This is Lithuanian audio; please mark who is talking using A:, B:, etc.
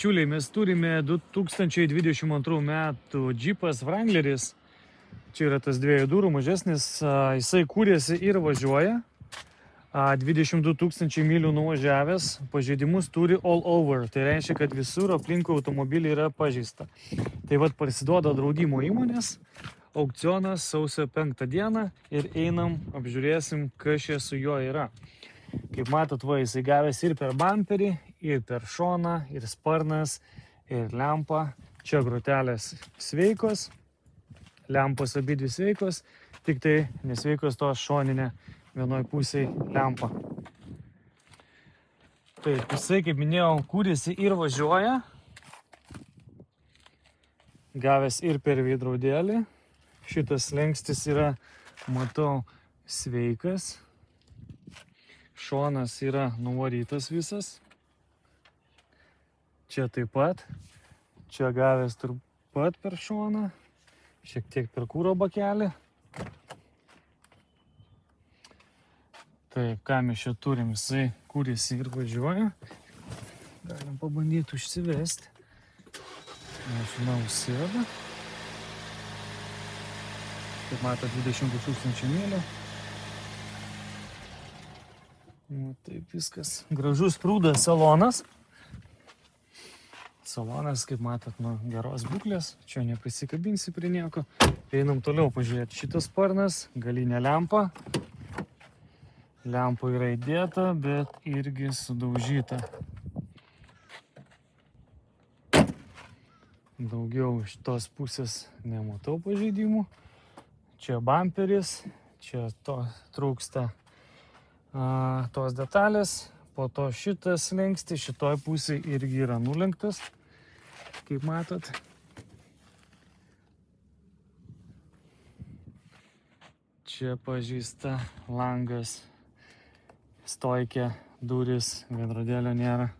A: Čiuliai, mes turime 2022 metų Jeepas Wrangleris. Čia yra tas 2 durų mažesnis, jisai kūrėsi ir važiuoja. 22 000 mylių nuvažiavęs, pažeidimus turi all over. Tai reiškia, kad visur aplinkui automobilį yra pažeista. Tai vat parsiduoda draudimo įmonės, aukcionas sausio 5 dieną ir einam, apžiūrėsim, kas čia su juo yra. Kaip matot, va, jisai gavęs ir per bumperį, ir per šoną, ir sparnas, ir lempa. Čia grotelės sveikos, lempos abidvi sveikos, tik tai nesveikos tos šoninė vienoj pusėje lempa. Taip, jisai, kaip minėjau, kūrėsi ir važiuoja. Gavęs ir per veidrodėlį. Šitas slenkstis yra, matau, sveikas. Šonas yra nuvarytas visas. Čia taip pat. Čia gavęs taip pat per šoną. Šiek tiek per kuro bakelį. Taip, ką mes čia turim? Jisai kūrėsi ir važiuoja. Galim pabandyti užsivesti. Mašina užsėda. Kaip mato, 22 000 mylių. Taip viskas. Gražus prūdas salonas. Salonas, kaip matot, nuo geros būklės. Čia neprisikabinsi prie nieko. Einam toliau pažiūrėti. Šitas sparnas, galinė lempa. Lempa yra įdėta, bet irgi sudaužyta. Daugiau iš tos pusės nematau pažeidimų. Čia bumperis, čia to trūksta tos detalės, po to šitas lenksti, šitoj pusėje irgi yra nulenktas, kaip matot. Čia pažeista langas, stoikė, durys, veidrodėlio nėra.